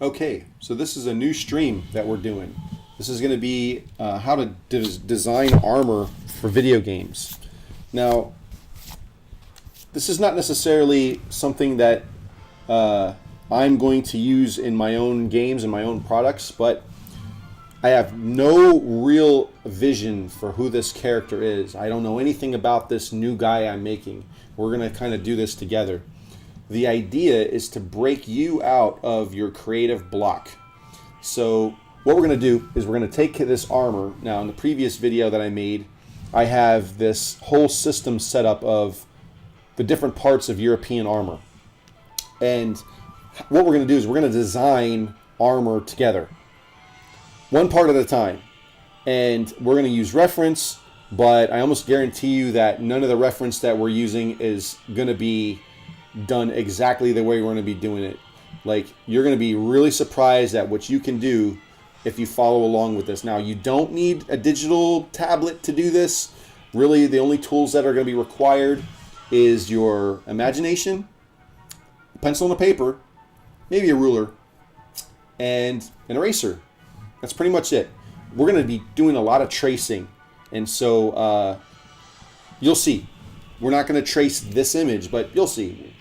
Okay, so this is a new stream that we're doing. This is going to be how to design armor for video games. Now, this is not necessarily something that I'm going to use in my own games and my own products, but I have no real vision for who this character is. I don't know anything about this new guy I'm making. We're going to kind of do this together. The idea is to break you out of your creative block. So what we're going to do is we're going to take this armor. Now, in the previous video that I made, I have this whole system set up of the different parts of European armor. And what we're going to do is we're going to design armor together, one part at a time. And we're going to use reference, but I almost guarantee you that none of the reference that we're using is going to be done exactly the way we're going to be doing it. Like, you're going to be really surprised at what you can do if you follow along with this. Now, you don't need a digital tablet to do this. Really, the only tools that are going to be required is your imagination, a pencil and a paper, maybe a ruler, and an eraser. That's pretty much it. We're going to be doing a lot of tracing, and so you'll see. We're not going to trace this image, but you'll see.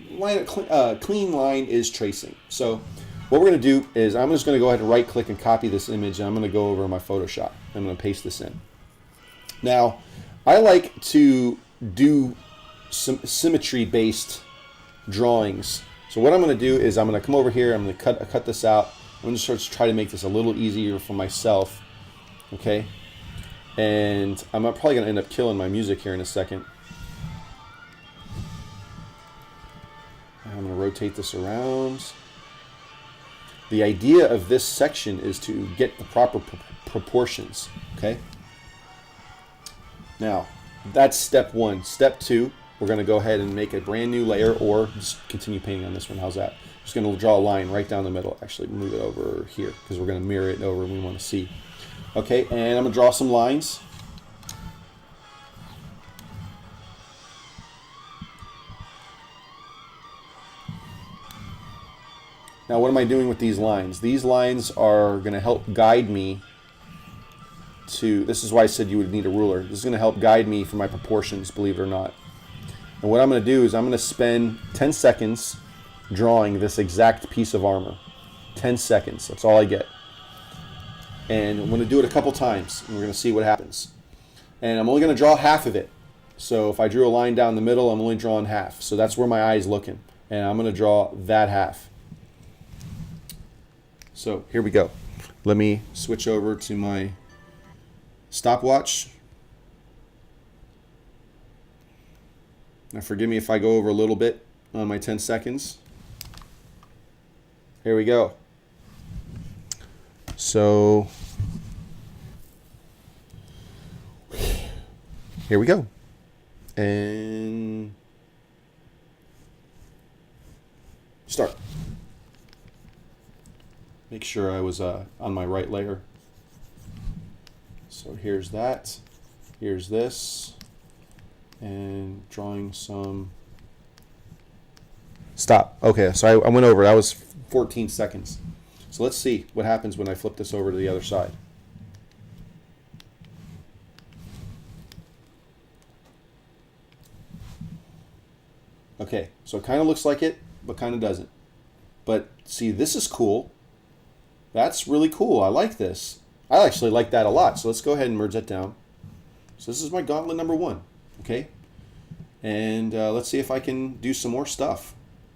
Clean line is tracing. So what we're going to do is I'm just going to go ahead and right click and copy this image, and I'm going to go over my Photoshop. I'm going to paste this in. Now, I like to do some symmetry based drawings. So what I'm going to do is I'm going to come over here, I'm going to cut this out. I'm going to try to make this a little easier for myself. Okay? And I'm probably going to end up killing my music here in a second. I'm going to rotate this around. The idea of this section is to get the proper proportions. Okay? Now, that's step one. Step two, we're going to go ahead and make a brand new layer, or just continue painting on this one. How's that? Just going to draw a line right down the middle. Actually, move it over here because we're going to mirror it over and we want to see. Okay, and I'm going to draw some lines. Now, what am I doing with these lines? These lines are going to help guide me to, this is why I said you would need a ruler. This is going to help guide me for my proportions, believe it or not. And what I'm going to do is I'm going to spend 10 seconds drawing this exact piece of armor. 10 seconds, that's all I get. And I'm going to do it a couple times, and we're going to see what happens. And I'm only going to draw half of it. So if I drew a line down the middle, I'm only drawing half. So that's where my eye is looking. And I'm going to draw that half. So here we go. Let me switch over to my stopwatch. Now forgive me if I go over a little bit on my 10 seconds. Here we go. So here we go. And start. Make sure I was on my right layer. So here's that. Here's this. And drawing some. Stop. Okay, so I went over. That was 14 seconds. So let's see what happens when I flip this over to the other side. Okay, so it kind of looks like it, but kind of doesn't. But see, this is cool. That's really cool. I like this. I actually like that a lot. So let's go ahead and merge that down. So this is my gauntlet number 1. Okay. And let's see if I can do some more stuff.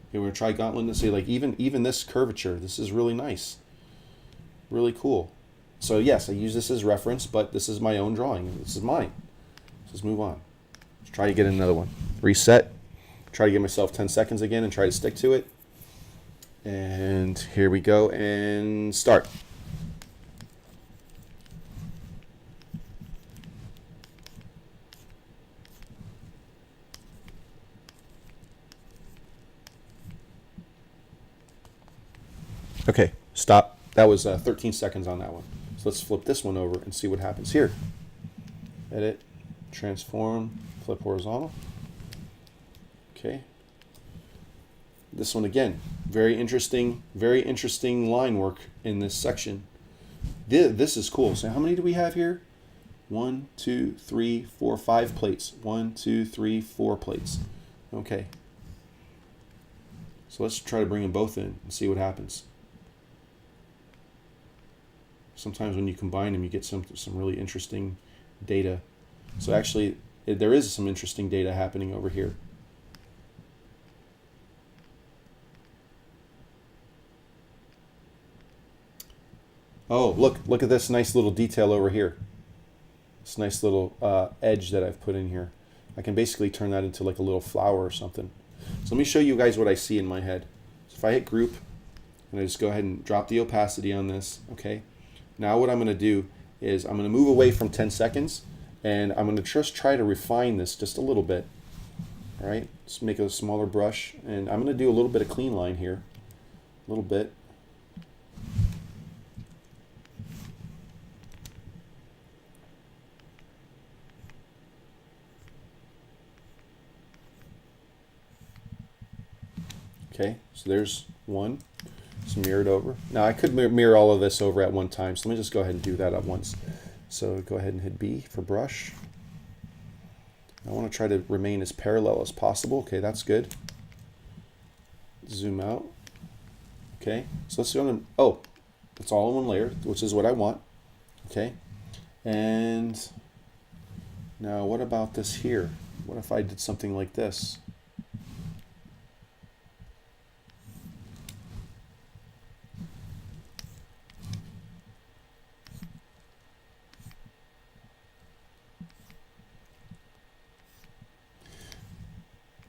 Okay, we're going to try gauntlet and see, like, even this curvature. This is really nice. Really cool. So yes, I use this as reference, but this is my own drawing. This is mine. Let's move on. Let's try to get another one. Reset. Try to give myself 10 seconds again and try to stick to it. And here we go, and start. Okay, stop. That was 13 seconds on that one. So let's flip this one over and see what happens here. Edit, transform, flip horizontal. Okay. This one again, very interesting line work in this section. This is cool. So how many do we have here? 1, 2, 3, 4, 5 plates. 1, 2, 3, 4 plates. Okay. So let's try to bring them both in and see what happens. Sometimes when you combine them, you get some really interesting data. So actually, there is some interesting data happening over here. Oh, look at this nice little detail over here. This nice little edge that I've put in here. I can basically turn that into like a little flower or something. So let me show you guys what I see in my head. So if I hit group, and I just go ahead and drop the opacity on this, okay? Now what I'm going to do is I'm going to move away from 10 seconds, and I'm going to just try to refine this just a little bit. All right, let's make it a smaller brush, and I'm going to do a little bit of clean line here, a little bit. Okay, so there's one. It's mirrored over. Now I could mirror all of this over at one time, so let me just go ahead and do that at once. So go ahead and hit B for brush. I want to try to remain as parallel as possible. Okay, that's good. Zoom out. Okay, so let's go on. Oh, it's all in one layer, which is what I want. Okay, and now what about this here? What if I did something like this?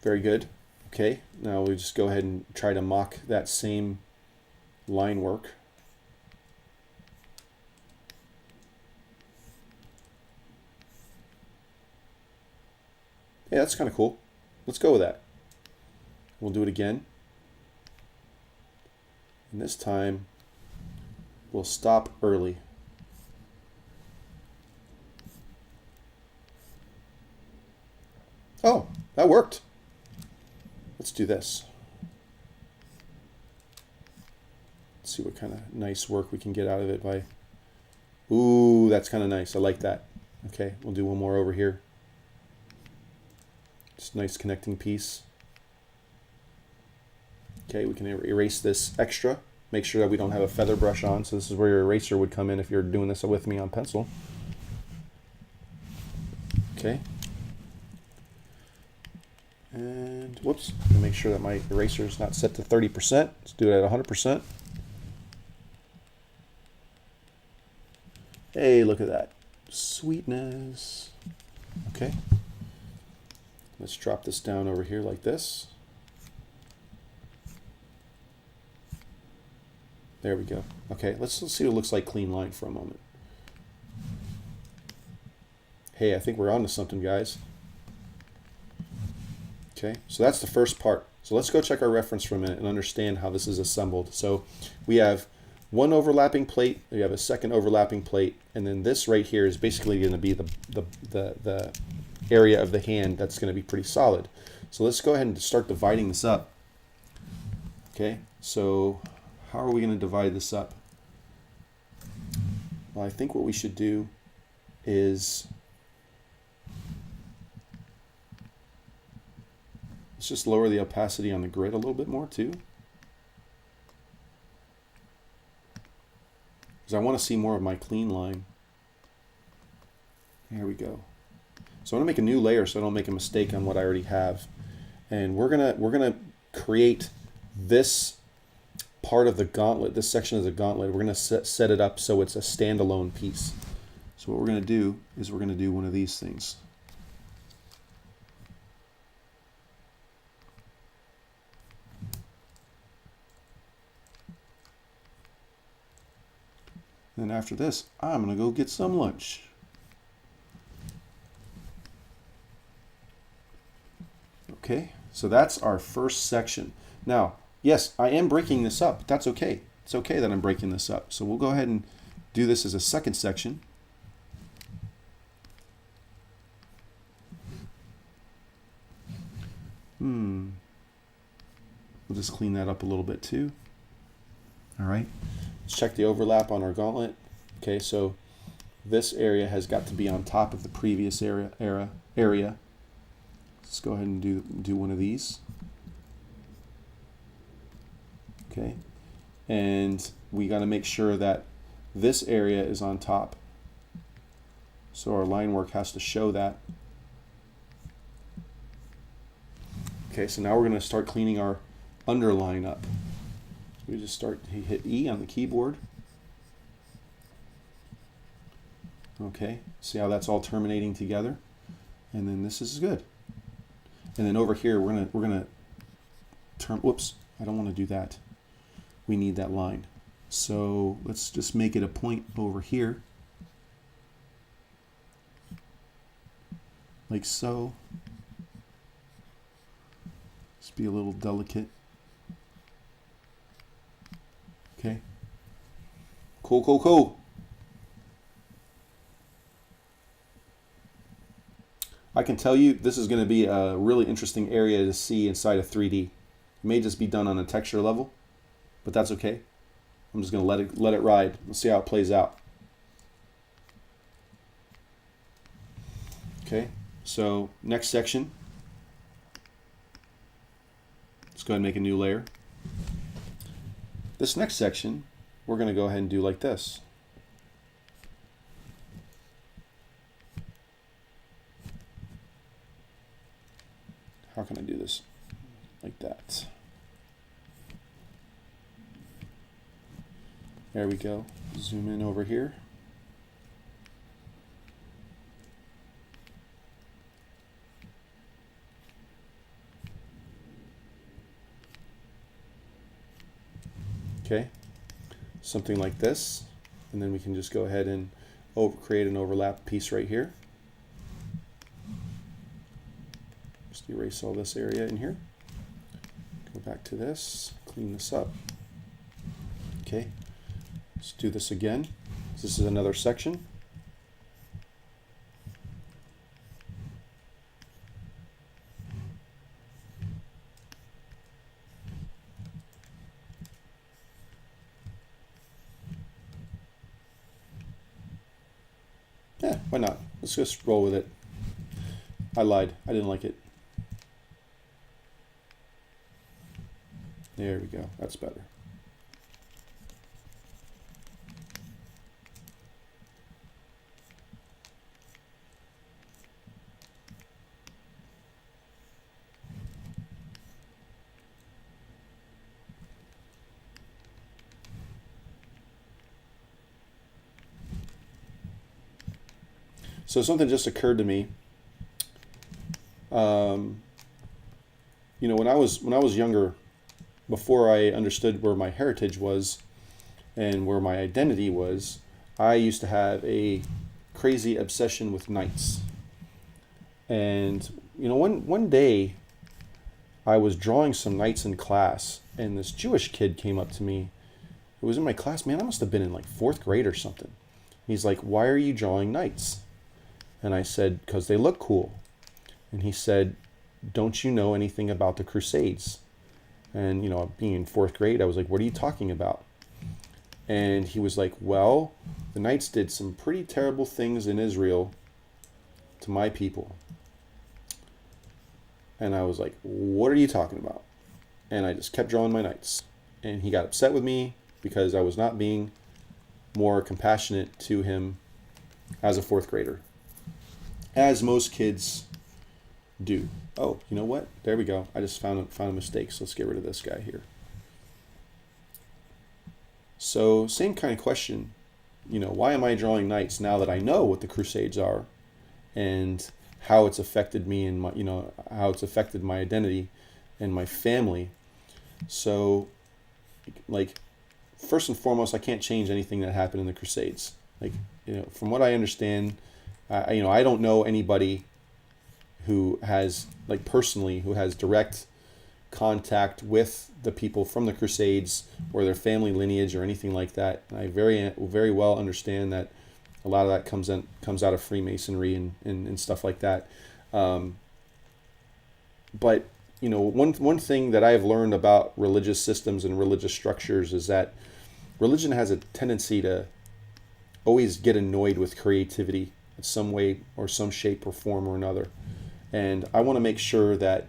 Very good. Okay, now we just go ahead and try to mock that same line work. Yeah, that's kind of cool. Let's go with that. We'll do it again. And this time, we'll stop early. Oh, that worked. Let's do this. Let's see what kind of nice work we can get out of it by... Ooh, that's kind of nice. I like that. Okay, we'll do one more over here. Just a nice connecting piece. Okay, we can erase this extra. Make sure that we don't have a feather brush on. So this is where your eraser would come in if you're doing this with me on pencil. Okay. And whoops, make sure that my eraser is not set to 30%. Let's do it at 100%. Hey, look at that. Sweetness. Okay. Let's drop this down over here like this. There we go. Okay, let's see what it looks like clean line for a moment. Hey, I think we're on to something, guys. Okay, so that's the first part. So let's go check our reference for a minute and understand how this is assembled. So we have one overlapping plate, we have a second overlapping plate, and then this right here is basically going to be the area of the hand that's going to be pretty solid. So let's go ahead and start dividing this up. Okay, so how are we going to divide this up? Well, I think what we should do is let's just lower the opacity on the grid a little bit more too, because I want to see more of my clean line. Here we go. So I'm going to make a new layer so I don't make a mistake on what I already have, and we're gonna create this part of the gauntlet. This section of the gauntlet, we're going to set it up so it's a standalone piece. So what we're going to do is we're going to do one of these things. Then after this, I'm going to go get some lunch. Okay, so that's our first section. Now, yes, I am breaking this up, but that's okay. It's okay that I'm breaking this up. So we'll go ahead and do this as a second section. We'll just clean that up a little bit too. All right, let's check the overlap on our gauntlet. Okay, so this area has got to be on top of the previous area. Let's go ahead and do one of these. Okay, and we got to make sure that this area is on top. So our line work has to show that. Okay, so now we're going to start cleaning our underline up. We just hit E on the keyboard. Okay, see how that's all terminating together? And then this is good. And then over here we're gonna turn, whoops, I don't want to do that. We need that line. So let's just make it a point over here. Like so. Just be a little delicate. Okay. Cool, cool, cool. I can tell you this is going to be a really interesting area to see inside of 3D. It may just be done on a texture level, but that's okay. I'm just going to let it ride. Let's see how it plays out. Okay, so next section. Let's go ahead and make a new layer. This next section, we're going to go ahead and do like this. How can I do this? Like that. There we go. Zoom in over here. Okay, something like this, and then we can just go ahead and create an overlap piece right here. Just erase all this area in here. Go back to this, clean this up. Okay, let's do this again. This is another section. Yeah, why not? Let's just roll with it. I lied. I didn't like it. There we go. That's better. So something just occurred to me. You know, when I was younger, before I understood where my heritage was and where my identity was, I used to have a crazy obsession with knights. And you know, one day I was drawing some knights in class, and this Jewish kid came up to me. Who was in my class. Man, I must have been in like 4th grade or something. He's like, "Why are you drawing knights?" And I said, "Because they look cool." And he said, "Don't you know anything about the Crusades?" And, you know, being in 4th grade, I was like, "What are you talking about?" And he was like, "Well, the Knights did some pretty terrible things in Israel to my people." And I was like, "What are you talking about?" And I just kept drawing my Knights. And he got upset with me because I was not being more compassionate to him as a 4th grader. As most kids do. Oh, you know what? There we go. I just found a mistake, so let's get rid of this guy here. So, same kind of question. You know, why am I drawing knights now that I know what the Crusades are and how it's affected me and my, you know, how it's affected my identity and my family? So, like, first and foremost, I can't change anything that happened in the Crusades. Like, you know, from what I understand, you know, I don't know anybody who has, like, personally, who has direct contact with the people from the Crusades or their family lineage or anything like that. And I very well understand that a lot of that comes out of Freemasonry and stuff like that. But you know, one thing that I've learned about religious systems and religious structures is that religion has a tendency to always get annoyed with creativity in some way or some shape or form or another. And I want to make sure that,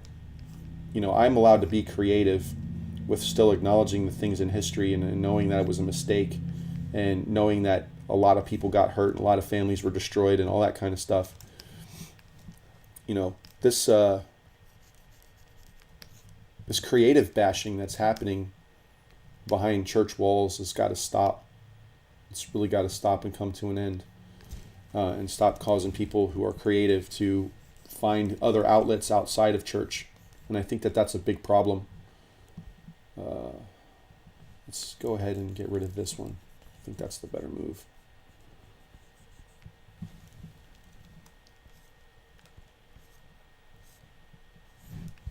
you know, I'm allowed to be creative with still acknowledging the things in history and knowing that it was a mistake and knowing that a lot of people got hurt and a lot of families were destroyed and all that kind of stuff. You know, this creative bashing that's happening behind church walls has got to stop. It's really got to stop and come to an end, and stop causing people who are creative to find other outlets outside of church. And I think that that's a big problem. Let's go ahead and get rid of this one. I think that's the better move.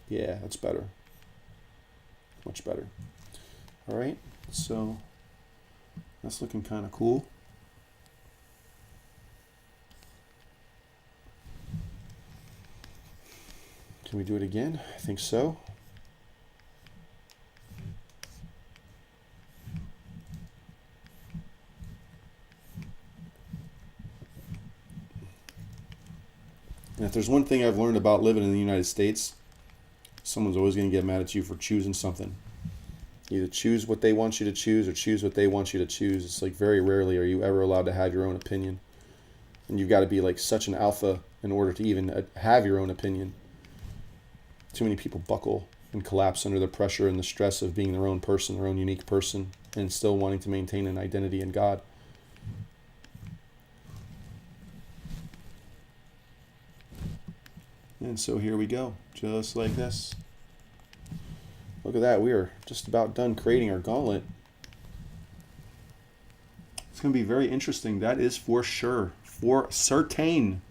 Yeah, that's better. Much better. All right, so that's looking kind of cool. Can we do it again? I think so. And if there's one thing I've learned about living in the United States, someone's always going to get mad at you for choosing something. Either choose what they want you to choose or choose what they want you to choose. It's like very rarely are you ever allowed to have your own opinion. And you've got to be like such an alpha in order to even have your own opinion. Too many people buckle and collapse under the pressure and the stress of being their own person, their own unique person, and still wanting to maintain an identity in God. And so here we go, just like this. Look at that, we are just about done creating our gauntlet. It's going to be very interesting, that is for sure, for certain.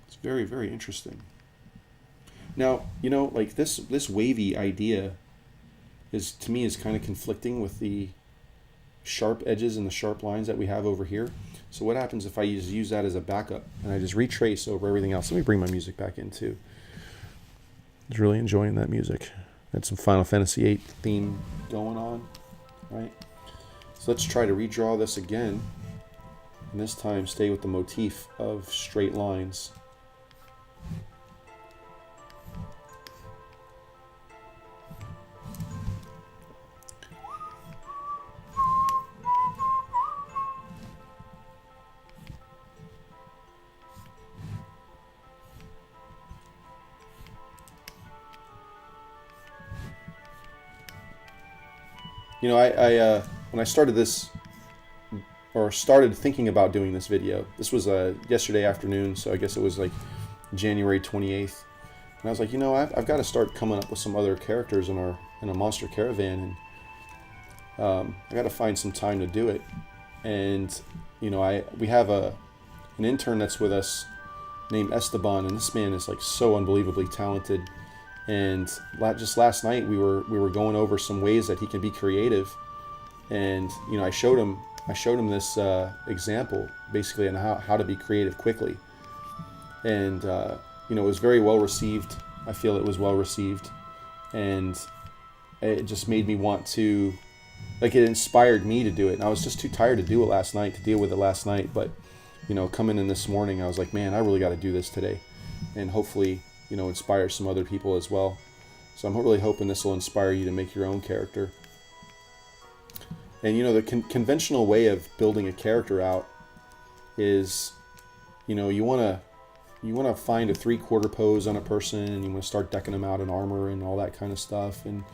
It's very, very interesting. Now, you know, like this wavy idea is, to me, is kind of conflicting with the sharp edges and the sharp lines that we have over here. So what happens if I use that as a backup and I just retrace over everything else? Let me bring my music back in too. I was really enjoying that music. Had some Final Fantasy VIII theme going on, right? So let's try to redraw this again, and this time stay with the motif of straight lines. You know, I when I started this, or started thinking about doing this video, this was yesterday afternoon, so I guess it was like January 28th. And I was like, you know, I've got to start coming up with some other characters in a monster caravan, and I got to find some time to do it. And you know, we have an intern that's with us named Esteban, and this man is like so unbelievably talented. And just last night we were going over some ways that he can be creative, and you know, I showed him this example basically on how to be creative quickly, and you know, it was very well received. I feel it was well received, and it just made me want to, like, it inspired me to do it. And I was just too tired to do it last night, to deal with it last night, but you know, coming in this morning, I was like, man, I really got to do this today, and hopefully, you know, inspire some other people as well. So I'm really hoping this will inspire you to make your own character. And you know, the conventional way of building a character out is, you know, you want to find a 3/4 pose on a person, and you want to start decking them out in armor and all that kind of stuff, and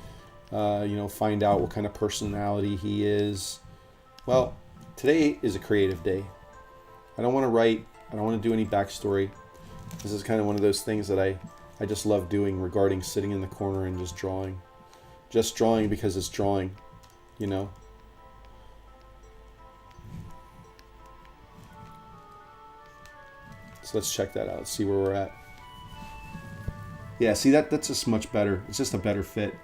you know, find out what kind of personality he is. Well, today is a creative day. I don't want to write. I don't want to do any backstory. This is kind of one of those things that I just love doing, regarding sitting in the corner and just drawing. Just drawing because it's drawing, you know. So let's check that out, see where we're at. Yeah, see, that's just much better. It's just a better fit.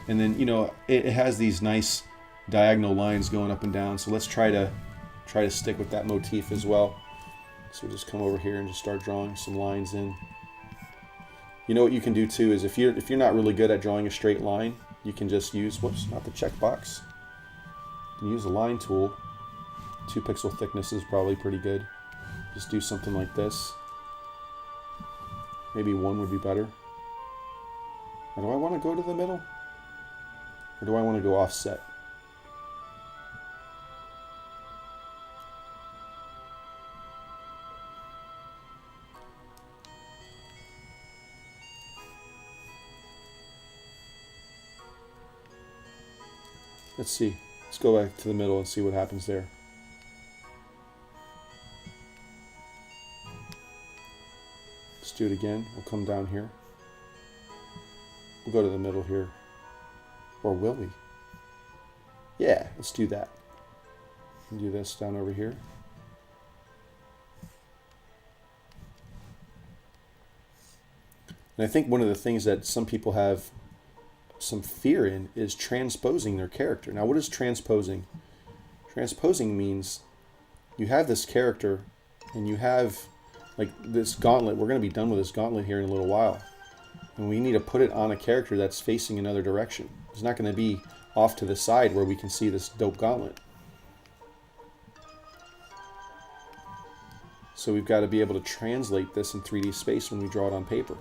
And then, you know, it has these nice diagonal lines going up and down, so let's try to stick with that motif as well. So just come over here and just start drawing some lines in. You know what you can do too is if you're not really good at drawing a straight line, you can just use, whoops, not the checkbox. You can use the line tool. 2 pixel thickness is probably pretty good. Just do something like this. Maybe 1 would be better. Or do I want to go to the middle? Or do I want to go offset? Let's see. Let's go back to the middle and see what happens there. Let's do it again. We'll come down here. We'll go to the middle here. Or will we? Yeah, let's do that. And do this down over here. And I think one of the things that some people have some fear in is transposing their character. Now, what is transposing? Transposing means you have this character and you have like this gauntlet. We're going to be done with this gauntlet here in a little while. And we need to put it on a character that's facing another direction. It's not going to be off to the side where we can see this dope gauntlet. So we've got to be able to translate this in 3D space when we draw it on paper.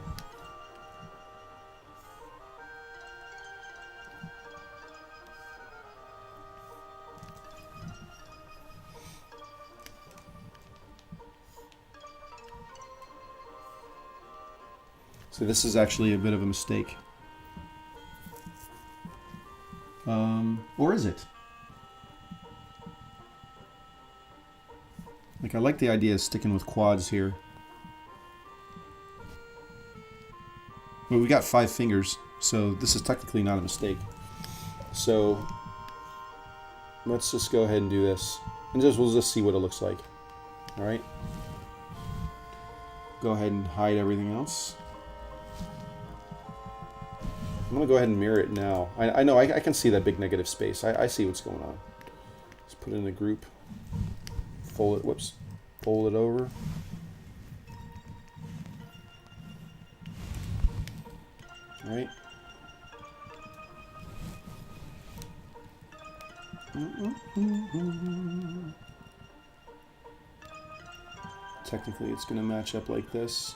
So this is actually a bit of a mistake. Or is it? Like, I like the idea of sticking with quads here. But we got 5 fingers, so this is technically not a mistake. So let's just go ahead and do this. And we'll just see what it looks like. Alright. Go ahead and hide everything else. I'm going to go ahead and mirror it now. I know, I can see that big negative space. I see what's going on. Let's put it in a group. Fold it, whoops. Fold it over. All right. Technically, it's going to match up like this.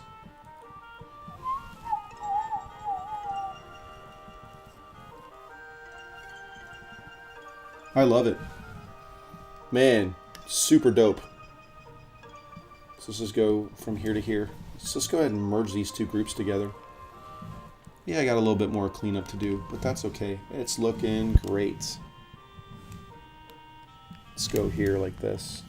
I love it. Man, super dope. So let's just go from here to here. Let's just go ahead and merge these 2 groups together. Yeah, I got a little bit more cleanup to do, but that's okay. It's looking great. Let's go here like this.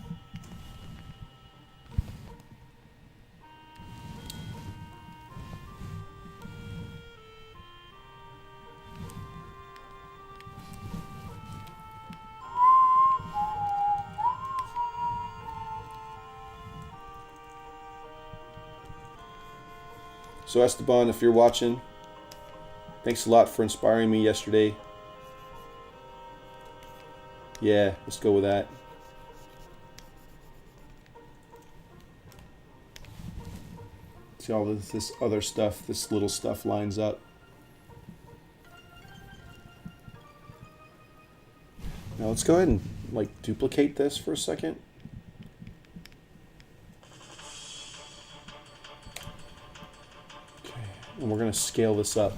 So Esteban, if you're watching, thanks a lot for inspiring me yesterday. Yeah, let's go with that. See all this other stuff, this little stuff lines up. Now let's go ahead and like duplicate this for a second. And we're going to scale this up.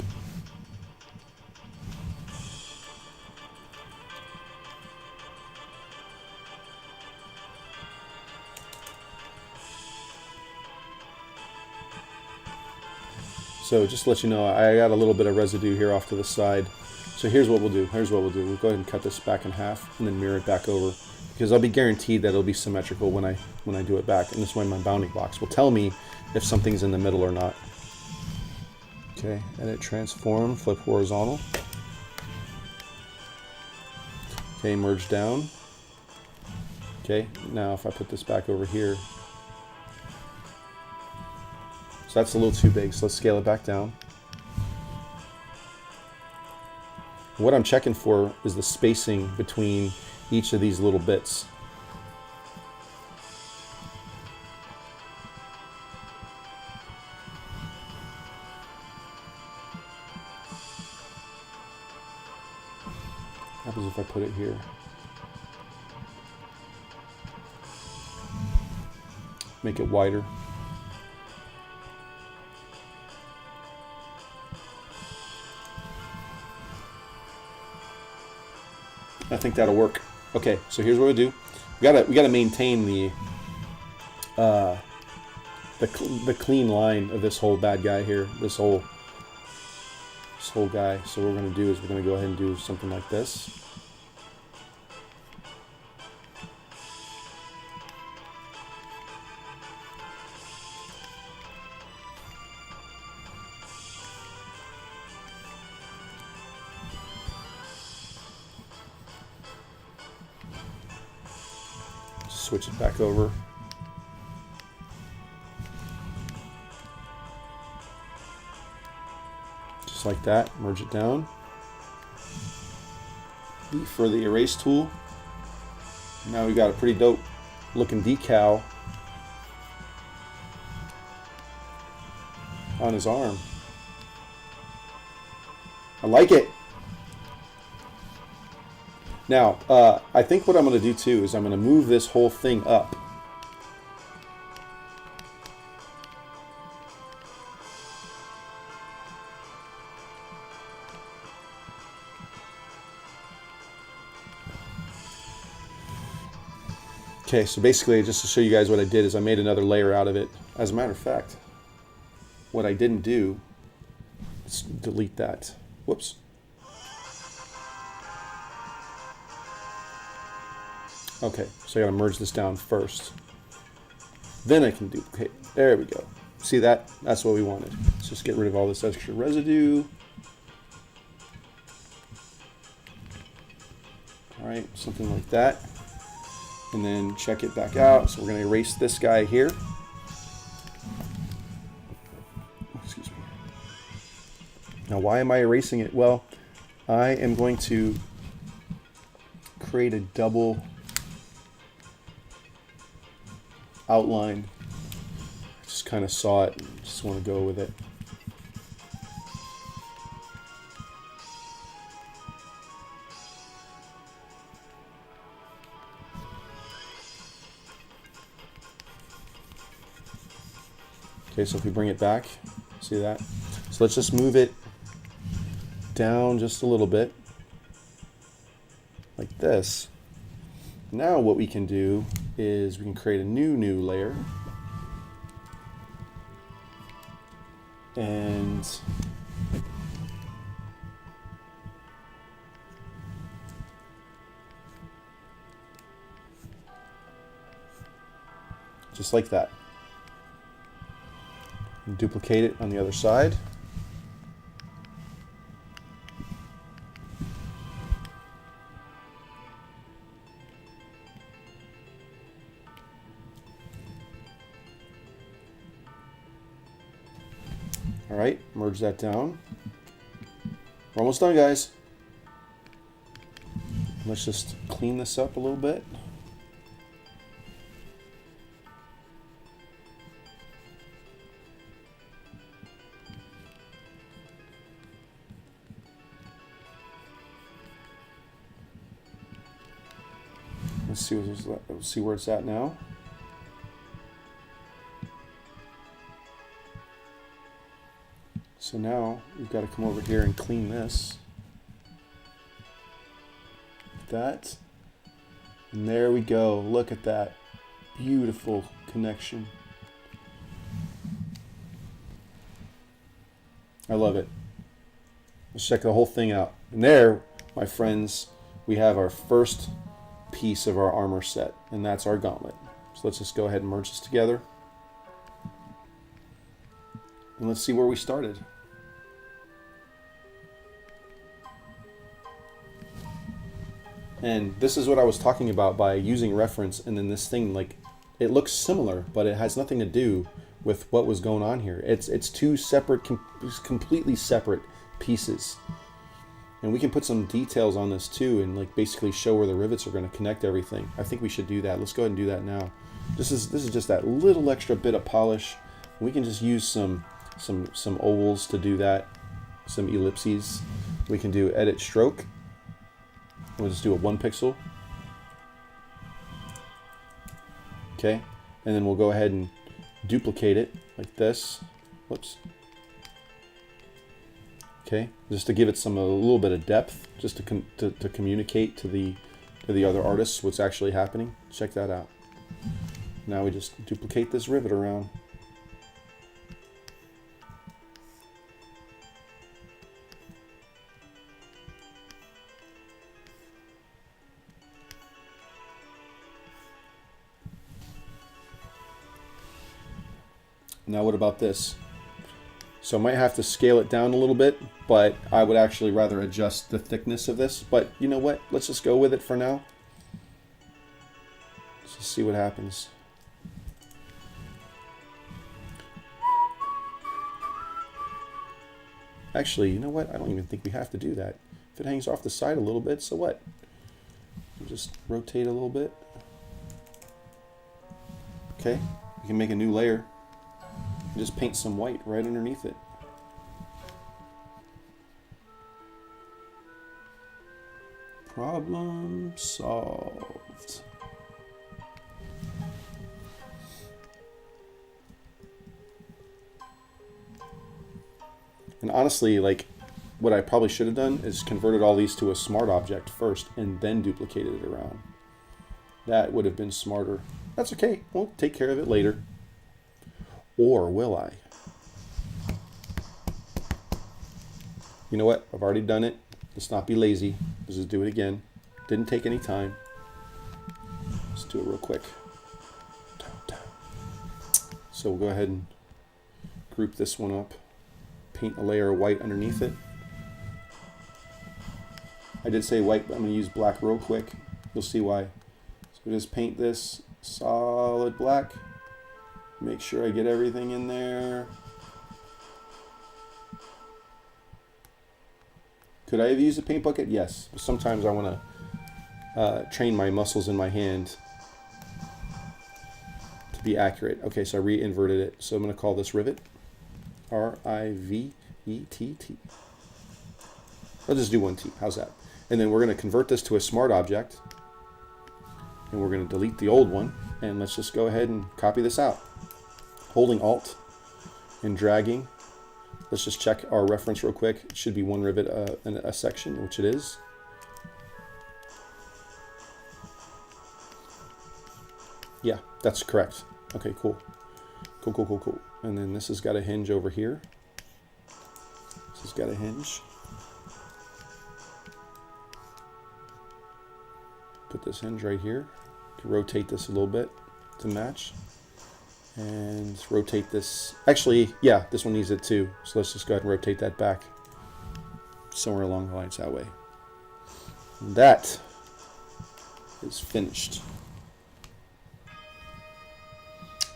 So just to let you know, I got a little bit of residue here off to the side. So here's what we'll do. We'll go ahead and cut this back in half and then mirror it back over, because I'll be guaranteed that it'll be symmetrical when I do it back. And this way my bounding box will tell me if something's in the middle or not. Okay, edit, transform, flip horizontal. Okay, merge down. Okay, now if I put this back over here. So that's a little too big, so let's scale it back down. What I'm checking for is the spacing between each of these little bits. What happens if I put it here? Make it wider. I think that'll work. Okay, so here's what we do. We gotta maintain the clean line of this whole bad guy here. This whole guy. So what we're gonna do is we're gonna go ahead and do something like this. Switch it back over. Just like that, merge it down. B for the erase tool. Now we've got a pretty dope looking decal on his arm. I like it. Now, I think what I'm going to do too is I'm going to move this whole thing up. Okay, so basically, just to show you guys what I did is I made another layer out of it. As a matter of fact, what I didn't do, let's delete that. Whoops. Okay, so I gotta merge this down first. Then I can duplicate. There we go. See that? That's what we wanted. Let's just get rid of all this extra residue. All right, something like that. And then check it back out. So we're gonna erase this guy here. Excuse me. Now, why am I erasing it? Well, I am going to create a double outline. I just kind of saw it and just want to go with it. Okay, so if we bring it back, see that? So let's just move it down just a little bit, like this. Now what we can do is we can create a new layer. And just like that. And duplicate it on the other side. All right, merge that down. We're almost done, guys. Let's just clean this up a little bit. Let's see where it's at now. So now we've got to come over here and clean this. Like that. And there we go. Look at that. Beautiful connection. I love it. Let's check the whole thing out. And there, my friends, we have our first piece of our armor set, and that's our gauntlet. So let's just go ahead and merge this together. And let's see where we started. And this is what I was talking about by using reference, and then this thing, like, it looks similar, but it has nothing to do with what was going on here. It's two separate, completely separate pieces. And we can put some details on this too, and like basically show where the rivets are going to connect everything. I think we should do that. Let's go ahead and do that now. This is just that little extra bit of polish. We can just use some ovals to do that, some ellipses. We can do edit stroke, We'll just do a 1 pixel. Okay, and then we'll go ahead and duplicate it like this. Whoops. Okay, just to give it a little bit of depth, just to communicate to the other artists what's actually happening. Check that out. Now we just duplicate this rivet around. Now what about this? So I might have to scale it down a little bit, but I would actually rather adjust the thickness of this. But you know what? Let's just go with it for now. Let's just see what happens. Actually, you know what? I don't even think we have to do that. If it hangs off the side a little bit, so what? We'll just rotate a little bit. Okay, we can make a new layer. Just paint some white right underneath it. Problem solved. And honestly, like, what I probably should have done is converted all these to a smart object first and then duplicated it around. That would have been smarter. That's okay. We'll take care of it later. Or will I? You know what? I've already done it. Let's not be lazy. Let's just do it again. Didn't take any time. Let's do it real quick. So we'll go ahead and group this one up. Paint a layer of white underneath it. I did say white, but I'm going to use black real quick. You'll see why. So we just paint this solid black. Make sure I get everything in there. Could I have used a paint bucket? Yes. But sometimes I want to train my muscles in my hand to be accurate. Okay, so I re-inverted it. So I'm going to call this Rivet. R-I-V-E-T-T. I'll just do 1 T. How's that? And then we're going to convert this to a smart object. And we're going to delete the old one. And let's just go ahead and copy this out. Holding Alt and dragging. Let's just check our reference real quick. It should be 1 rivet in a section, which it is. Yeah, that's correct. Okay, cool. Cool, cool, cool, cool. And then this has got a hinge over here. This has got a hinge. Put this hinge right here. Rotate this a little bit to match. And rotate this. Actually, yeah, this one needs it too. So let's just go ahead and rotate that back somewhere along the lines that way. And that is finished.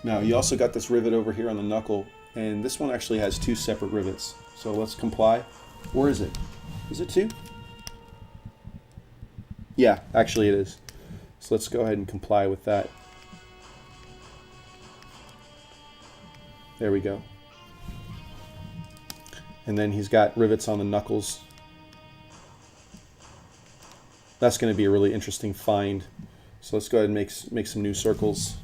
Now, you also got this rivet over here on the knuckle, and this one actually has 2 separate rivets. So let's comply. Where is it? Is it 2? Yeah, actually it is. So let's go ahead and comply with that. There we go. And then he's got rivets on the knuckles. That's going to be a really interesting find. So let's go ahead and make some new circles.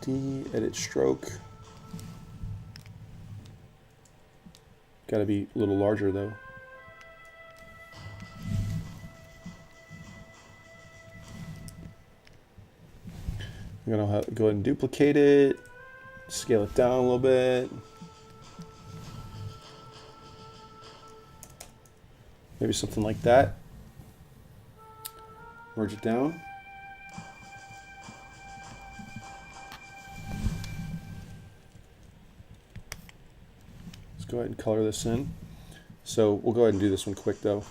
D, edit stroke. Got to be a little larger though. I'm going to go ahead and duplicate it, scale it down a little bit. Maybe something like that. Merge it down. Let's go ahead and color this in. So we'll go ahead and do this one quick though.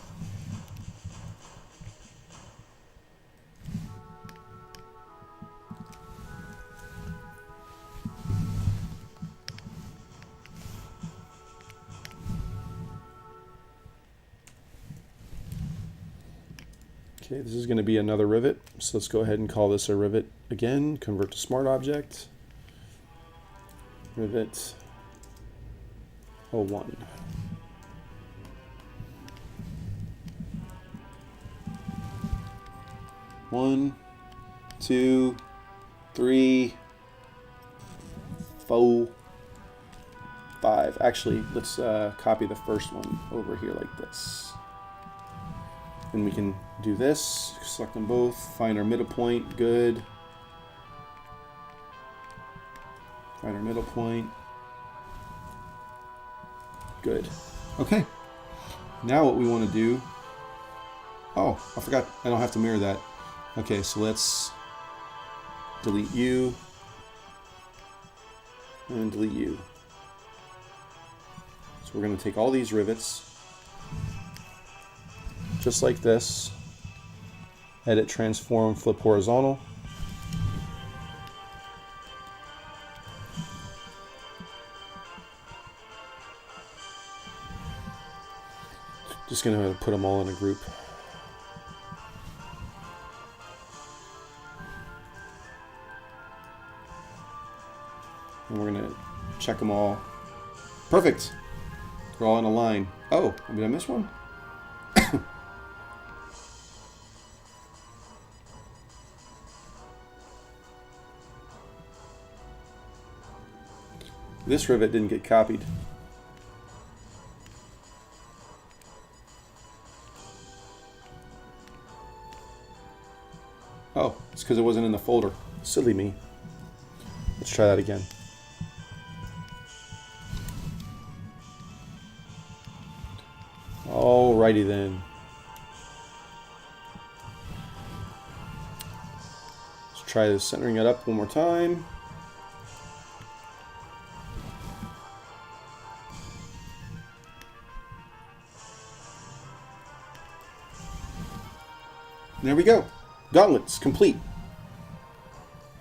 Okay, this is going to be another rivet, so let's go ahead and call this a rivet again. Convert to smart object. Rivet 01. 1, 2, 3, 4, 5. Actually, let's copy the first one over here like this. And we can do this, select them both, find our middle point, good. Find our middle point, good. Okay, now what we want to do, oh, I forgot, I don't have to mirror that. Okay, so let's delete you, and delete you. So we're going to take all these rivets, just like this, edit, transform, flip horizontal. Just going to put them all in a group. And we're going to check them all. Perfect. They're all in a line. Oh, did I miss one? This rivet didn't get copied. Oh, it's because it wasn't in the folder. Silly me. Let's try that again. Alrighty then. Let's try this, centering it up one more time. There we go. Gauntlets complete.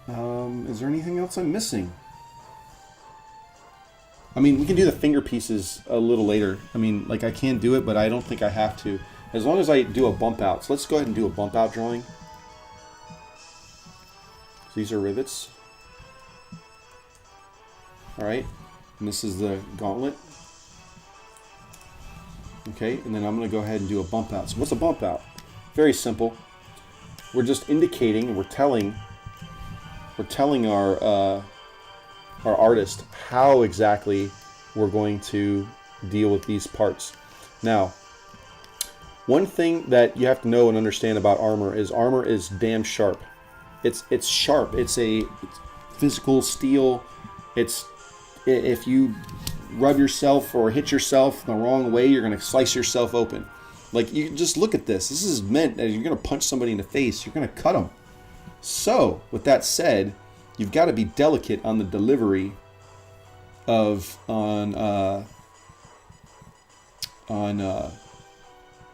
Is there anything else I'm missing? I mean, we can do the finger pieces a little later. I mean, like I can do it, but I don't think I have to. As long as I do a bump out. So let's go ahead and do a bump out drawing. So these are rivets. All right, and this is the gauntlet. Okay, and then I'm going to go ahead and do a bump out. So what's a bump out? Very simple. We're just indicating, we're telling our artist how exactly we're going to deal with these parts. Now, one thing that you have to know and understand about armor is damn sharp. It's sharp. It's physical steel. If you rub yourself or hit yourself the wrong way, you're going to slice yourself open. Like, you just look at this. This is meant that you're going to punch somebody in the face. You're going to cut them. So, with that said, you've got to be delicate on the delivery of on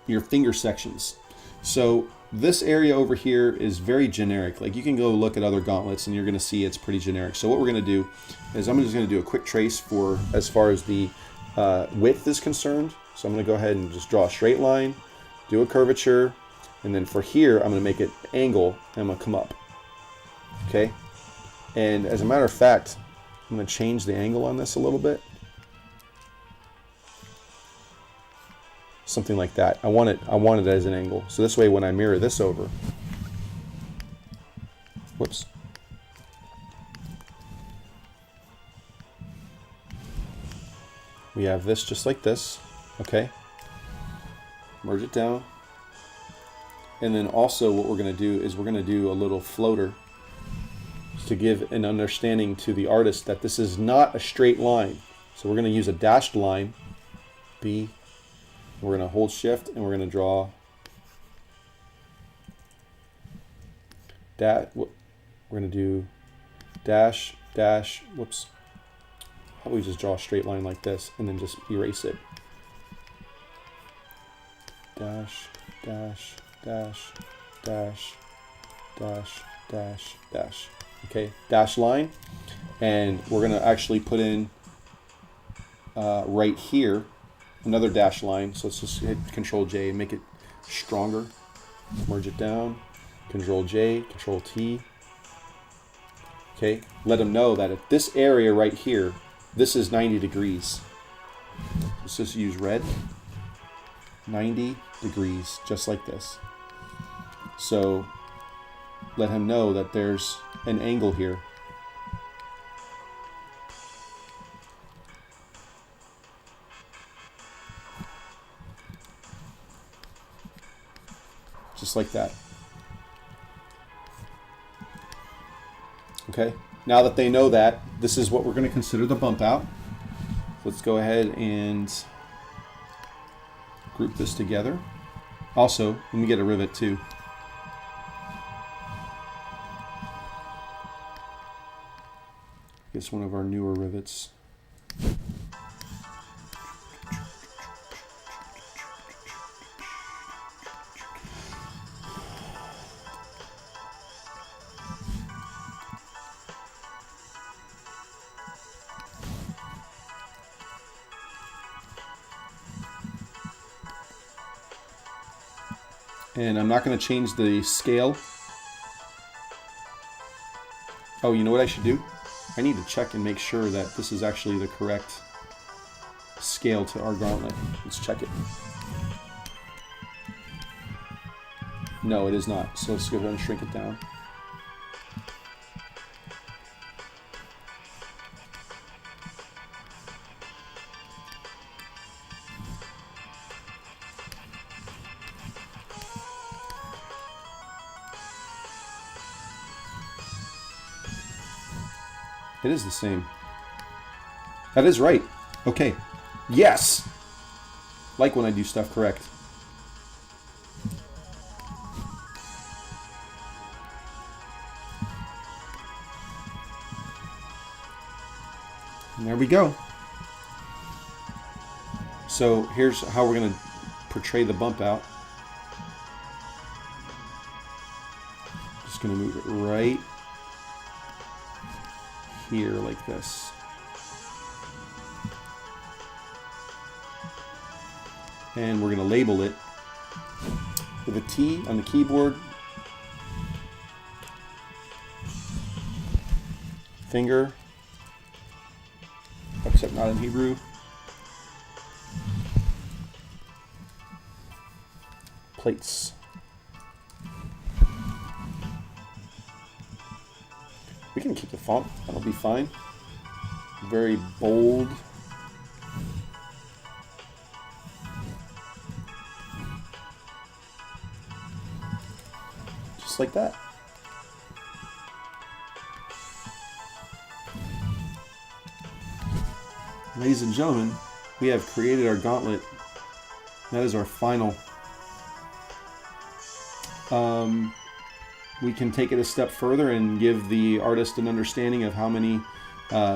your finger sections. So this area over here is very generic. Like, you can go look at other gauntlets and you're going to see it's pretty generic. So what we're going to do is I'm just going to do a quick trace for as far as the width is concerned. So I'm going to go ahead and just draw a straight line, do a curvature, and then for here I'm going to make it angle and I'm going to come up. Okay, and as a matter of fact, I'm going to change the angle on this a little bit. Something like that. I want it as an angle. So this way when I mirror this over, whoops. We have this just like this, okay? Merge it down. And then also what we're going to do is we're going to do a little floater to give an understanding to the artist that this is not a straight line. So we're going to use a dashed line, B. We're going to hold shift and we're going to draw that. We're going to do dash, dash, whoops. How about we just draw a straight line like this and then just erase it. Dash, dash, dash, dash, dash, dash, dash. Okay, dash line. And we're going to actually put in right here another dash line. So let's just hit Control J and make it stronger. Merge it down. Control J, Control T. Okay, let them know that at this area right here, this is 90 degrees. Let's just use red. 90 degrees, just like this. So let him know that there's an angle here. Just like that. Okay, now that they know that, this is what we're going to consider the bump out. Let's go ahead and group this together. Also, let me get a rivet too. I guess one of our newer rivets. And I'm not going to change the scale. Oh, you know what I should do? I need to check and make sure that this is actually the correct scale to our gauntlet. Let's check it. No, it is not. So let's go ahead and shrink it down. It is the same. That is right. Okay. Yes! Like when I do stuff correct. And there we go. So here's how we're going to portray the bump out. Just going to move it right here like this. And we're going to label it with a T on the keyboard, finger, except not in Hebrew, plates. We can keep the font, that'll be fine. Very bold. Just like that. Ladies and gentlemen, we have created our gauntlet. That is our final. We can take it a step further and give the artist an understanding of how many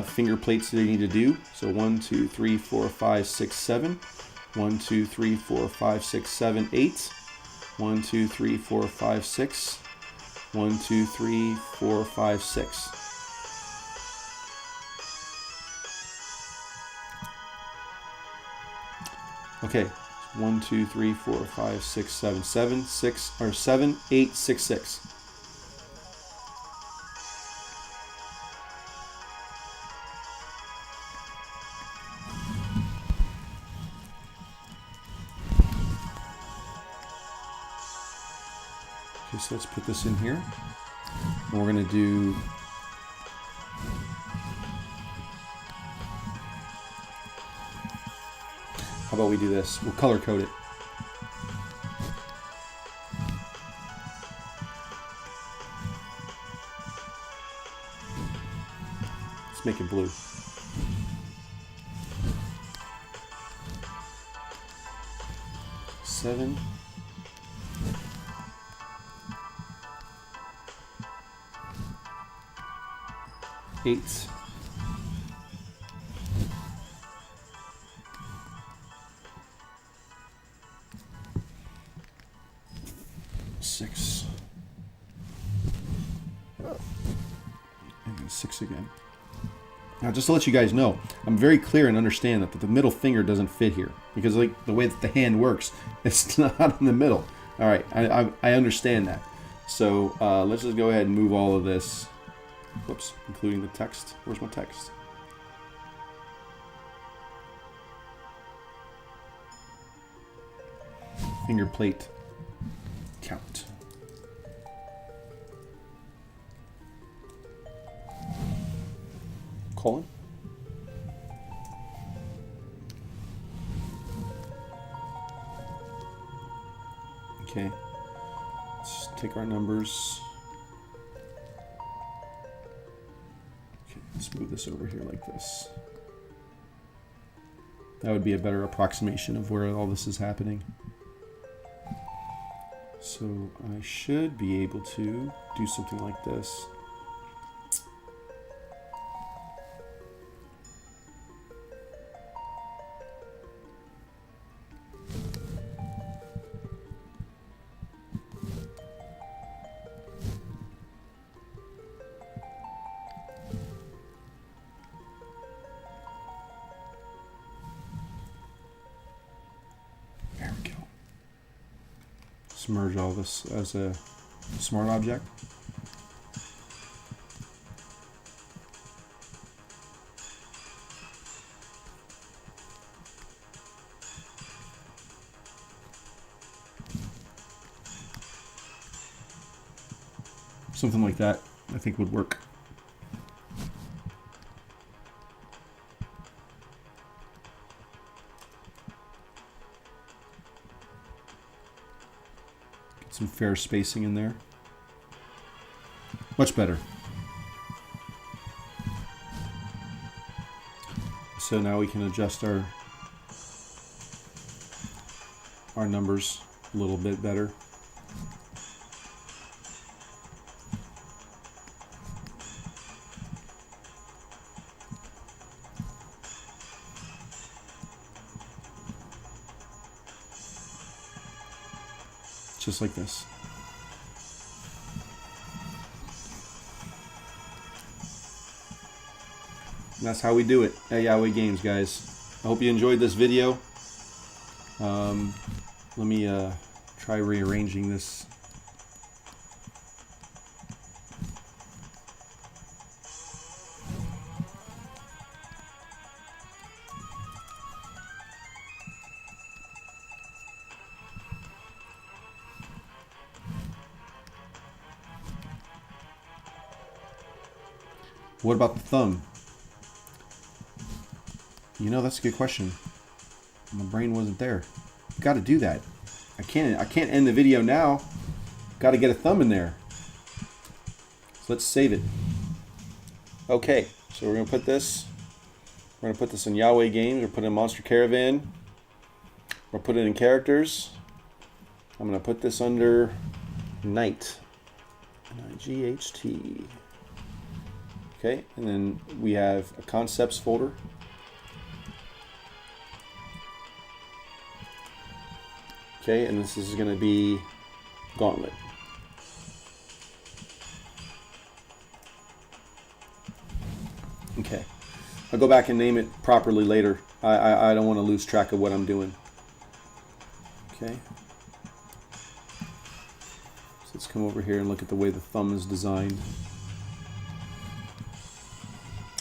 finger plates they need to do. So 1, 2, 3, 4, 5, 6, 7. 1, 2, 3, 4, 5, 6, 7, 8. 1, 2, 3, 4, 5, 6. 1, 2, 3, 4, 5, 6. Okay, 1, 2, 3, 4, 5, 6, 7, 7, 6, or 7, 8, 6, 6. Okay, so let's put this in here. And we're going to do how about we do this? We'll color code it. Let's make it blue. Seven. 8. 6. And then 6 again. Now, just to let you guys know, I'm very clear and understand that the middle finger doesn't fit here because, like, the way that the hand works, it's not in the middle. All right, I understand that. So let's just go ahead and move all of this. Whoops, including the text. Where's my text? Finger plate count. semicolon. Okay, let's take our numbers. Okay, let's move this over here like this. That would be a better approximation of where all this is happening. So I should be able to do something like this. Merge all this as a smart object. Something like that, I think, would work. Some fair spacing in there. Much better. So now we can adjust our numbers a little bit better. Just like this. And that's how we do it at YHWH Games, guys. I hope you enjoyed this video. Let me try rearranging this. What about the thumb? You know, that's a good question. My brain wasn't there. Got to do that. I can't end the video now. Got to get a thumb in there. So let's save it. Okay, so we're gonna put this. We're gonna put this in YHWH Games. We're putting in Monster Caravan. We'll put it in characters. I'm gonna put this under Night. N-I-G-H-T. Okay, and then we have a concepts folder. Okay, and this is going to be Gauntlet. Okay, I'll go back and name it properly later. I don't want to lose track of what I'm doing. Okay, so let's come over here and look at the way the thumb is designed.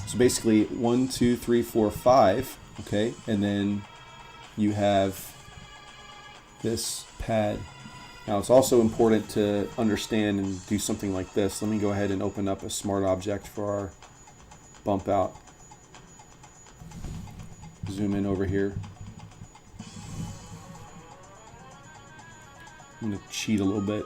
So basically 1, 2, 3, 4, 5, okay, and then you have this pad. Now it's also important to understand and do something like this. Let me go ahead and open up a smart object for our bump out. Zoom in over here. I'm going to cheat a little bit.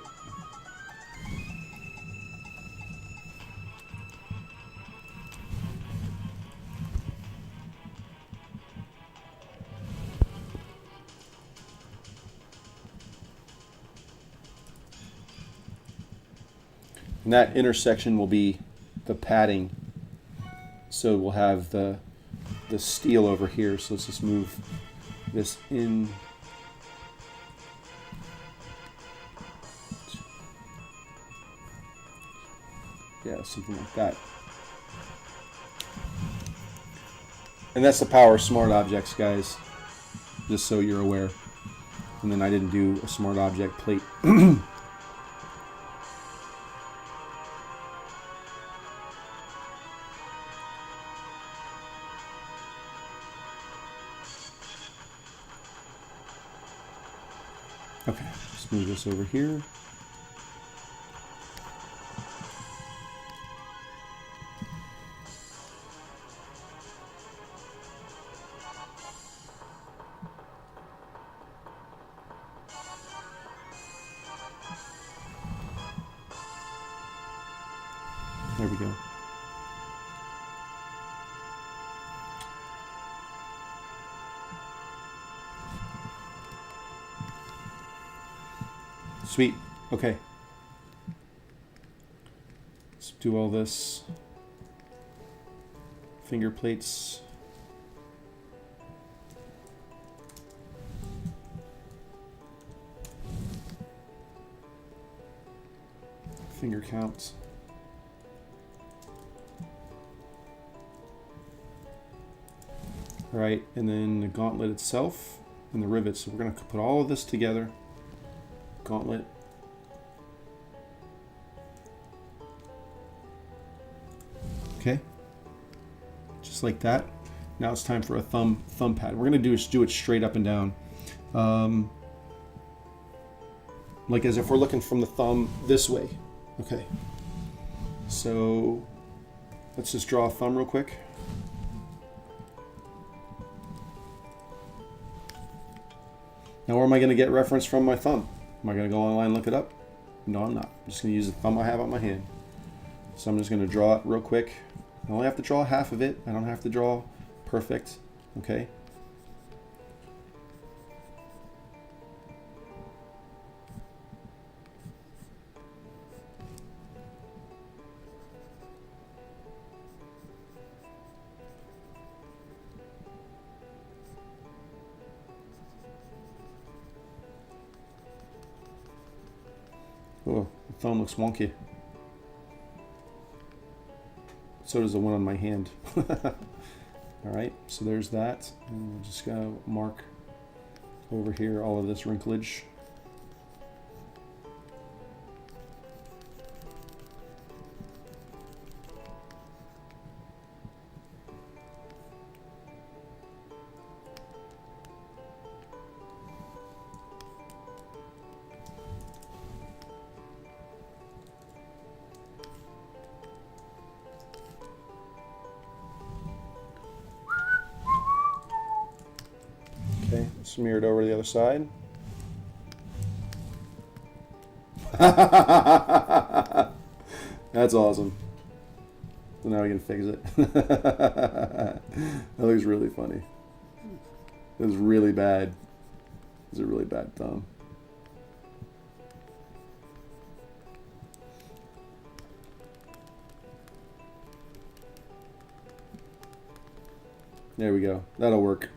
And that intersection will be the padding. So we'll have the steel over here. So let's just move this in. Yeah, something like that. And that's the power of smart objects, guys. Just so you're aware. And then I didn't do a smart object plate. Okay, let's move this over here. There we go. Sweet. Okay. Let's do all this. Finger plates. Finger counts. All right, and then the gauntlet itself and the rivets. So we're going to put all of this together. Gauntlet. Okay, just like that. Now it's time for a thumb pad. We're going to do it straight up and down. Like as if we're looking from the thumb this way. Okay, so let's just draw a thumb real quick. Now where am I going to get reference from my thumb? Am I going to go online and look it up? No, I'm not. I'm just going to use the thumb I have on my hand. So I'm just going to draw it real quick. I only have to draw half of it. I don't have to draw perfect. Okay. Oh, the thumb looks wonky. So does the one on my hand. Alright, so there's that. And we're just going to mark over here all of this wrinklage. Okay, smear it over to the other side. That's awesome. So now we can fix it. That looks really funny. It was really bad. It was a really bad thumb. There we go. That'll work.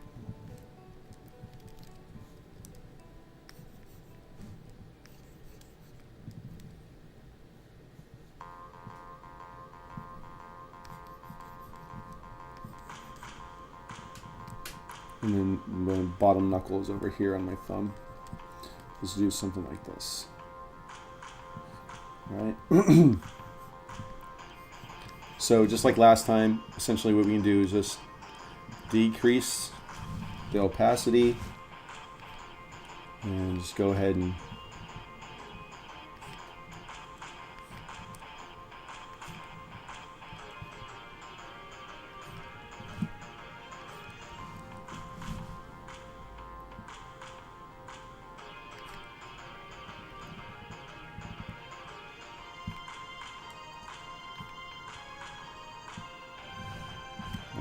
And then the bottom knuckle is over here on my thumb. Let's do something like this. All right. So just like last time, essentially what we can do is just decrease the opacity and just go ahead and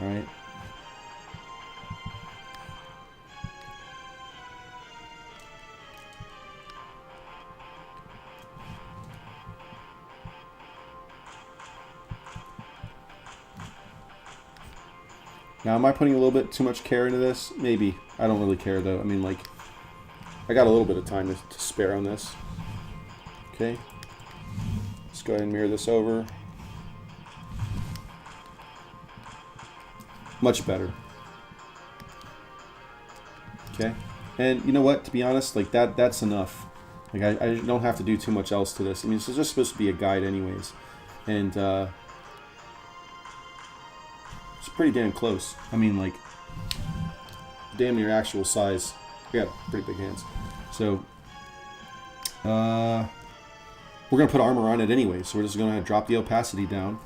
all right. Now, am I putting a little bit too much care into this? Maybe. I don't really care, though. I mean, like, I got a little bit of time to spare on this. Okay. Let's go ahead and mirror this over. Much better. Okay. And you know what? To be honest, like, that's enough. Like, I don't have to do too much else to this. I mean, this is just supposed to be a guide anyways. And, it's pretty damn close. I mean, like, damn near actual size. We got pretty big hands. So, we're going to put armor on it anyway. So we're just going to drop the opacity down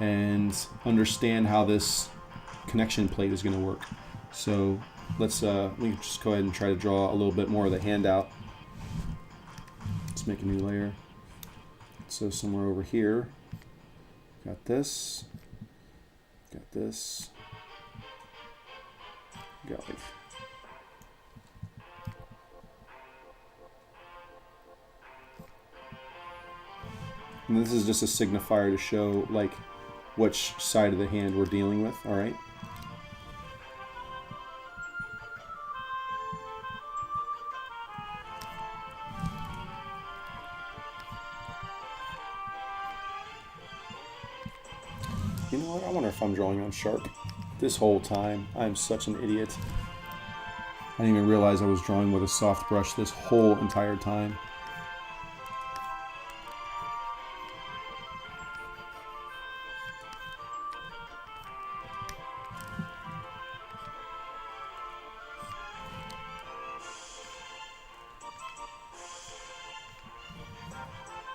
and understand how this connection plate is going to work. So let's we can just go ahead and try to draw a little bit more of the hand out. Let's make a new layer. So somewhere over here, Got this. Got this. Got like. And this is just a signifier to show like which side of the hand we're dealing with, all right? You know what? I wonder if I'm drawing on sharp. This whole time, I'm such an idiot. I didn't even realize I was drawing with a soft brush this whole entire time.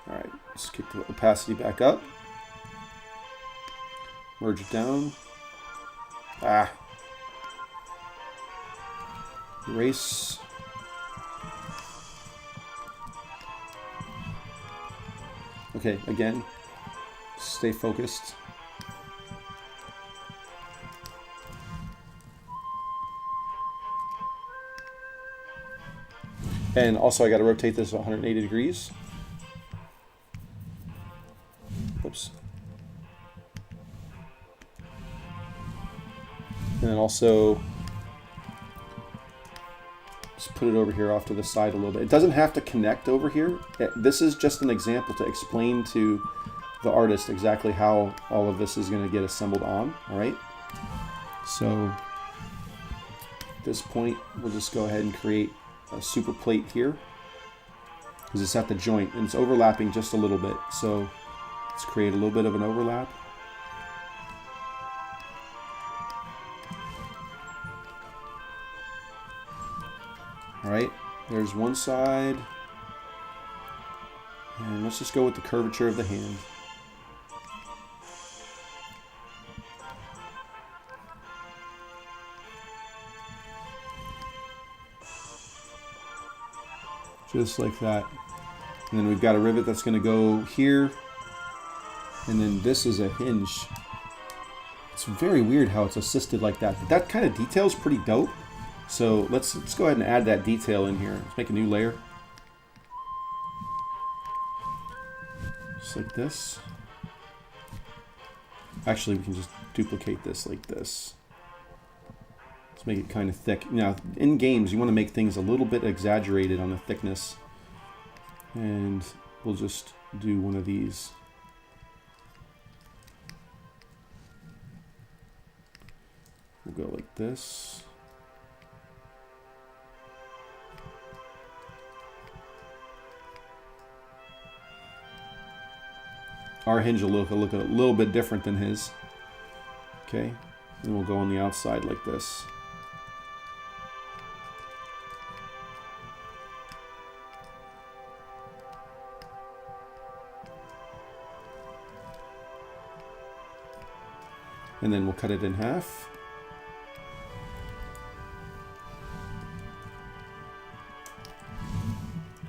All right, let's kick the opacity back up. Merge it down. Ah. Erase. Okay, again, stay focused. And also I got to rotate this 180 degrees. Oops. And then also just put it over here off to the side a little bit. It doesn't have to connect over here. This is just an example to explain to the artist exactly how all of this is going to get assembled on. All right. So at this point, we'll just go ahead and create a super plate here because it's at the joint and it's overlapping just a little bit. So let's create a little bit of an overlap. All right, there's one side, and let's just go with the curvature of the hand. Just like that. And then we've got a rivet that's going to go here, and then this is a hinge. It's very weird how it's assisted like that, but that kind of detail is pretty dope. So let's go ahead and add that detail in here. Let's make a new layer. Just like this. Actually, we can just duplicate this like this. Let's make it kind of thick. Now, in games, you want to make things a little bit exaggerated on the thickness. And we'll just do one of these. We'll go like this. Our hinge will look a little bit different than his. Okay, and we'll go on the outside like this. And then we'll cut it in half.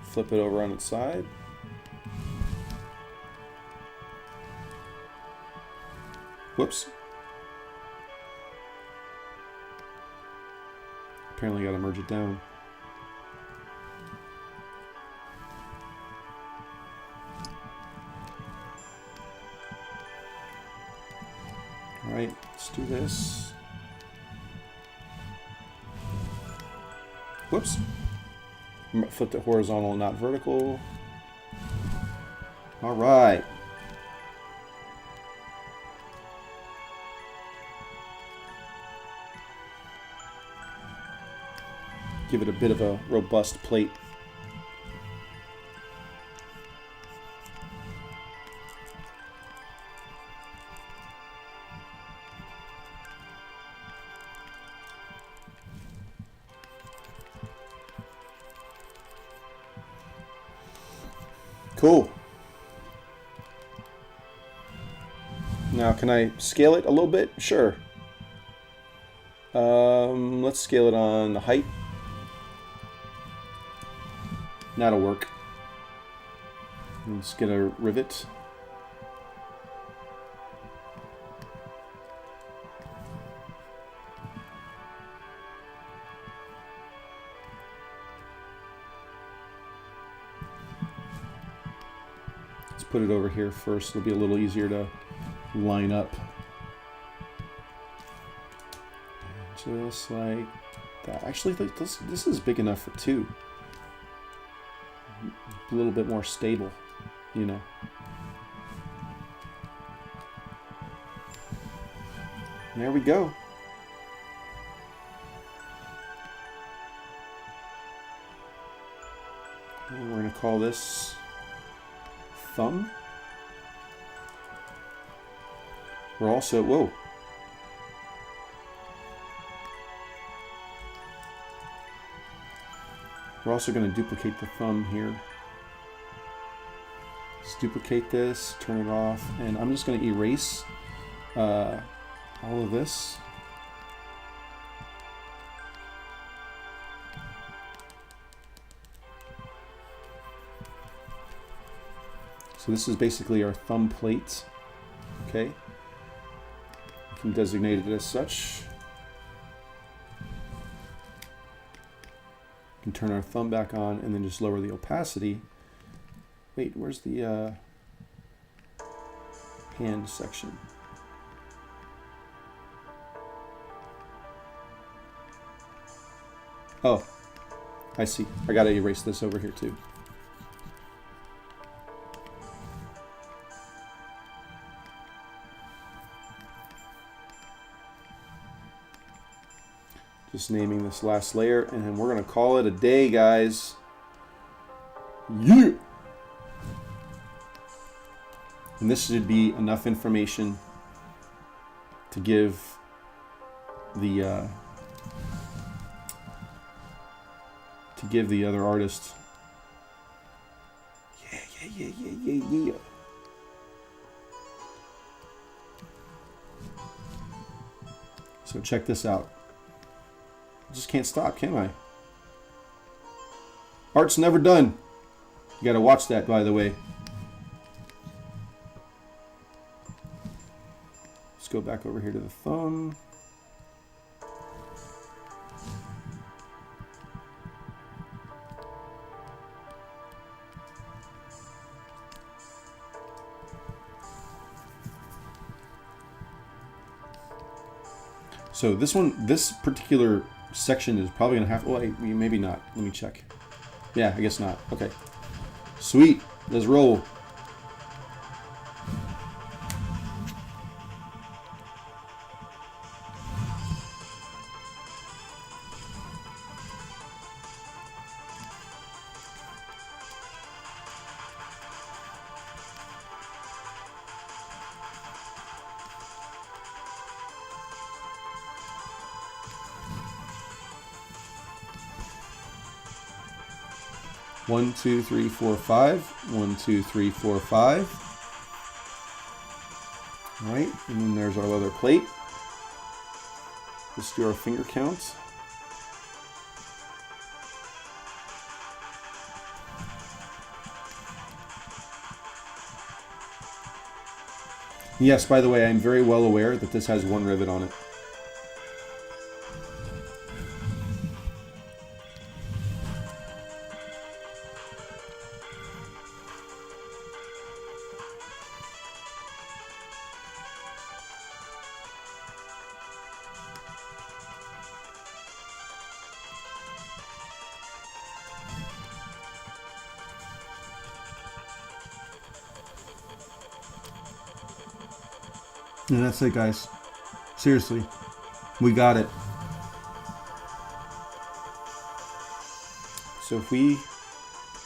Flip it over on its side. Whoops. Apparently got to merge it down. All right, let's do this. Whoops. Flipped it horizontal, not vertical. All right. Give it a bit of a robust plate. Cool. Now, can I scale it a little bit? Sure. Let's scale it on the height. That'll work. Let's get a rivet. put it over here first. It'll be a little easier to line up. Just like that. Actually, this is big enough for two. A little bit more stable, you know. There we go. And we're going to call this thumb. We're also, whoa. We're also going to duplicate the thumb here. Let's duplicate this, turn it off, and I'm just going to erase all of this. So this is basically our thumb plate. Okay. You can designate it as such. We can turn our thumb back on and then just lower the opacity. Wait, where's the hand section? Oh, I see. I gotta erase this over here too. Just naming this last layer, and we're gonna call it a day, guys. Yeah! And this should be enough information to give the other artist. Yeah. So check this out. I just can't stop, can I? Art's never done. You gotta watch that, by the way. Let's go back over here to the thumb. So this particular section is probably gonna have, well, maybe not. Let me check. Yeah, I guess not. Okay. Sweet. Let's roll. One, two, three, four, five. 1, 2, 3, 4, 5. All right, and then there's our leather plate. Let's do our finger counts. Yes, by the way, I'm very well aware that this has one rivet on it. And that's it, guys. Seriously, we got it. So if we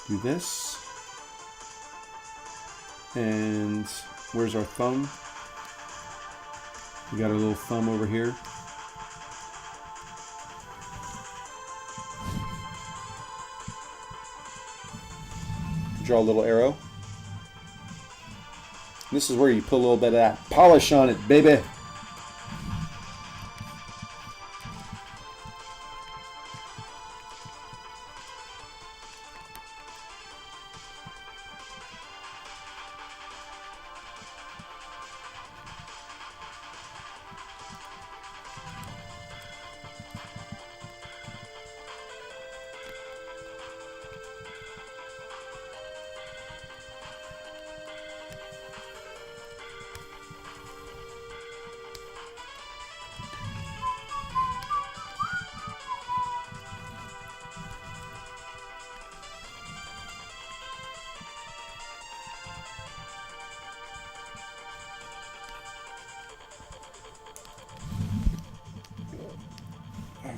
do this, and where's our thumb? We got our little thumb over here. Draw a little arrow. This is where you put a little bit of that polish on it, baby.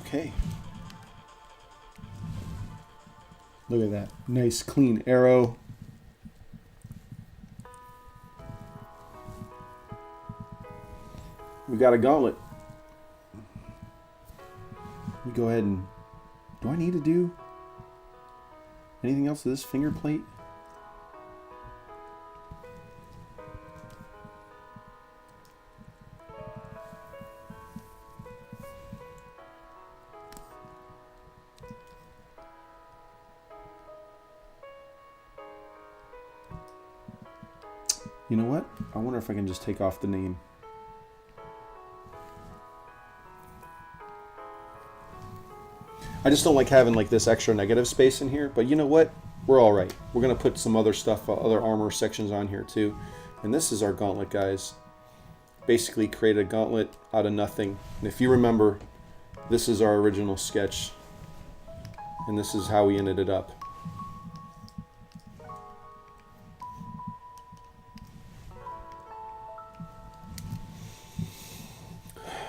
Okay. Look at that. Nice clean arrow. We got a gauntlet. Let me go ahead and... Do I need to do anything else to this finger plate? You know what? I wonder if I can just take off the name. I just don't like having like this extra negative space in here, but you know what? We're all right. We're gonna put some other stuff, other armor sections on here too. And this is our gauntlet, guys. Basically create a gauntlet out of nothing. And if you remember, this is our original sketch. And this is how we ended it up.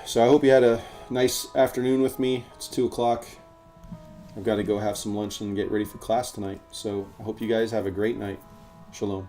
So I hope you had a nice afternoon with me. It's 2 o'clock. I've got to go have some lunch and get ready for class tonight. So I hope you guys have a great night. Shalom.